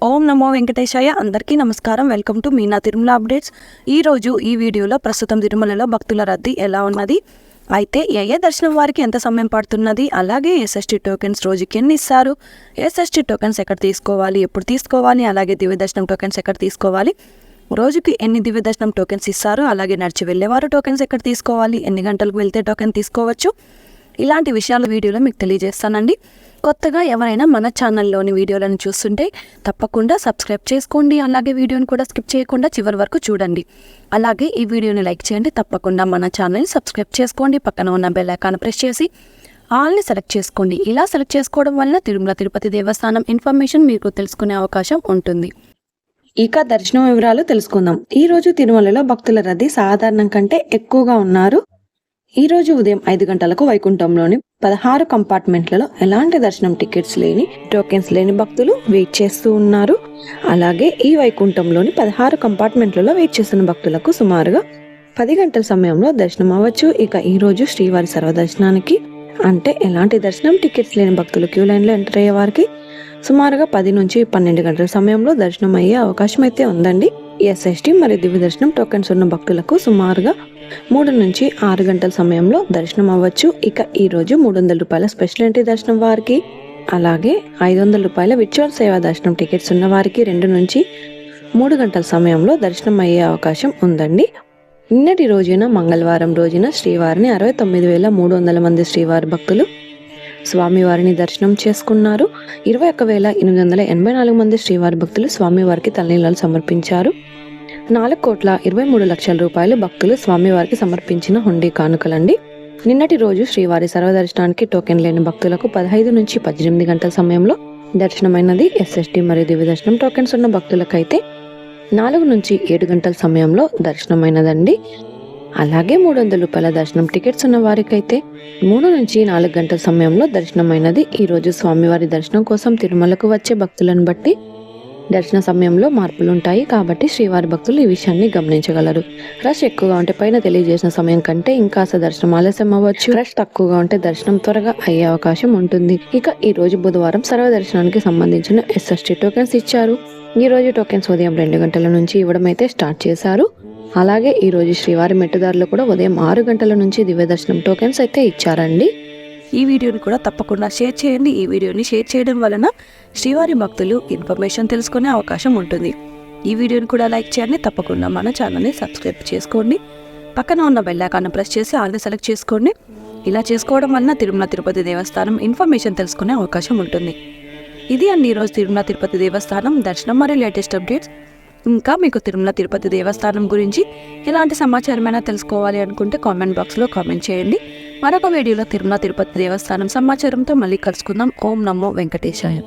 ఓం నమో వెంకటేశాయ. అందరికీ నమస్కారం. Welcome to Meena Tirumala updates. ఈరోజు ఈ వీడియోలో ప్రస్తుతం తిరుమలలో భక్తుల రద్దీ ఎలా ఉన్నది, అయితే ఏ దర్శనం వారికి ఎంత సమయం పడుతున్నది, అలాగే ఎస్ఎస్టీ టోకెన్స్ రోజుకి ఎన్ని ఇస్తారు, ఎస్ఎస్టీ టోకెన్స్ ఎక్కడ తీసుకోవాలి, ఎప్పుడు తీసుకోవాలి, అలాగే దివ్య దర్శనం టోకెన్స్ ఎక్కడ తీసుకోవాలి, రోజుకి ఎన్ని దివ్య దర్శనం టోకెన్స్ ఇస్తారు, అలాగే నడిచి వెళ్ళేవారు టోకెన్స్ ఎక్కడ తీసుకోవాలి, ఎన్ని గంటలకు వెళ్తే టోకెన్ తీసుకోవచ్చు, ఇలాంటి విషయాలు వీడియోలో మీకు తెలియజేస్తానండి. కొత్తగా ఎవరైనా మన ఛానల్లోని వీడియోలను చూస్తుంటే తప్పకుండా సబ్స్క్రైబ్ చేసుకోండి. అలాగే వీడియోని కూడా స్కిప్ చేయకుండా చివరి వరకు చూడండి. అలాగే ఈ వీడియోని లైక్ చేయండి. తప్పకుండా మన ఛానల్ని సబ్స్క్రైబ్ చేసుకోండి. పక్కన ఉన్న బెల్ ఐకాన్ ప్రెస్ చేసి ఆల్ని సెలెక్ట్ చేసుకోండి. ఇలా సెలెక్ట్ చేసుకోవడం వల్ల తిరుమల తిరుపతి దేవస్థానం ఇన్ఫర్మేషన్ మీకు తెలుసుకునే అవకాశం ఉంటుంది. ఇక దర్శనం వివరాలు తెలుసుకుందాం. ఈరోజు తిరుమలలో భక్తుల రద్దీ సాధారణం కంటే ఎక్కువగా ఉన్నారు. ఈరోజు ఉదయం 5 గంటలకు వైకుంఠంలోని 16 కంపార్ట్మెంట్లలో ఎలాంటి దర్శనం టికెట్స్ లేని, టోకెన్స్ లేని భక్తులు వెయిట్ చేస్తూ ఉన్నారు. అలాగే ఈ వైకుంఠంలోని 16 కంపార్ట్మెంట్లలో వెయిట్ చేస్తున్న భక్తులకు సుమారుగా 10 గంటల సమయంలో దర్శనం అవ్వచ్చు. ఇక ఈరోజు శ్రీవారి సర్వదర్శనానికి అంటే ఎలాంటి దర్శనం టికెట్స్ లేని భక్తులు క్యూ లైన్లో ఎంటర్ అయ్యే వారికి సుమారుగా 10 నుంచి 12 గంటల సమయంలో దర్శనం అయ్యే అవకాశం అయితే ఉందండి. ఎస్ఎస్టీ మరియు దివ్య దర్శనం టోకెన్స్ ఉన్న భక్తులకు సుమారుగా 3 నుంచి 6 గంటల సమయంలో దర్శనం అవ్వచ్చు. ఇక ఈరోజు 300 రూపాయల స్పెషల్ ఎంట్రీ దర్శనం వారికి, అలాగే 500 రూపాయల విర్చువల్ సేవా దర్శనం టికెట్స్ ఉన్న వారికి 2 నుంచి 3 గంటల సమయంలో దర్శనం అయ్యే అవకాశం ఉందండి. నిన్నటి రోజున మంగళవారం రోజున శ్రీవారిని 69,300 మంది శ్రీవారి భక్తులు స్వామివారిని దర్శనం చేసుకున్నారు. 21,884 మంది శ్రీవారి భక్తులు స్వామివారికి తలనీలాలు సమర్పించారు. 4,23,00,000 రూపాయలు భక్తులు స్వామివారికి సమర్పించిన హుండీ కానుకలండి. నిన్నటి రోజు శ్రీవారి సర్వదర్శనానికి టోకెన్ లేని భక్తులకు 15 నుంచి 18 గంటల సమయంలో దర్శనమైనది. ఎస్ఎస్టీ మరియు దివ్య దర్శనం టోకెన్స్ ఉన్న భక్తులకైతే 4 నుంచి 7 గంటల సమయంలో దర్శనమైనదండి. అలాగే 300 రూపాయల దర్శనం టికెట్స్ ఉన్న వారికైతే 3 నుంచి 4 గంటల సమయంలో దర్శనమైనది. ఈరోజు స్వామివారి దర్శనం కోసం తిరుమలకు వచ్చే భక్తులను బట్టి దర్శన సమయంలో మార్పులు ఉంటాయి, కాబట్టి శ్రీవారి భక్తులు ఈ విషయాన్ని గమనించగలరు. రష్ ఎక్కువగా ఉంటే పైన తెలియజేసిన సమయం కంటే ఇంకాస్త దర్శనం ఆలస్యం అవ్వచ్చు. రష్ తక్కువగా ఉంటే దర్శనం త్వరగా అయ్యే అవకాశం ఉంటుంది. ఇక ఈ రోజు బుధవారం సర్వదర్శనానికి సంబంధించిన ఎస్ఎస్టీ టోకెన్స్ ఇచ్చారు. ఈ రోజు టోకెన్స్ ఉదయం 2 గంటల నుంచి ఇవ్వడం అయితే స్టార్ట్ చేశారు. అలాగే ఈ రోజు శ్రీవారి మెట్టుదారులు కూడా ఉదయం 6 గంటల నుంచి దివ్య దర్శనం టోకెన్స్ అయితే ఇచ్చారండి. ఈ వీడియోని కూడా తప్పకుండా షేర్ చేయండి. ఈ వీడియోని షేర్ చేయడం వలన శ్రీవారి భక్తులు ఇన్ఫర్మేషన్ తెలుసుకునే అవకాశం ఉంటుంది. ఈ వీడియోని కూడా లైక్ చేయండి. తప్పకుండా మన ఛానల్ని సబ్స్క్రైబ్ చేసుకోండి. పక్కన ఉన్న బెల్ ఐకాన్ ప్రెస్ చేసి ఆల్ని సెలెక్ట్ చేసుకోండి. ఇలా చేసుకోవడం వలన తిరుమల తిరుపతి దేవస్థానం ఇన్ఫర్మేషన్ తెలుసుకునే అవకాశం ఉంటుంది. ఇది అండి ఈరోజు తిరుమల తిరుపతి దేవస్థానం దర్శనం మరియు లేటెస్ట్ అప్డేట్స్. ఇంకా మీకు తిరుమల తిరుపతి దేవస్థానం గురించి ఎలాంటి సమాచారమైనా తెలుసుకోవాలి అనుకుంటే కామెంట్ బాక్స్లో కామెంట్ చేయండి. మరొక వీడియోలో తిరుమల తిరుపతి దేవస్థానం సమాచారంతో మళ్ళీ కలుసుకుందాం. ఓం నమో వెంకటేశాయ.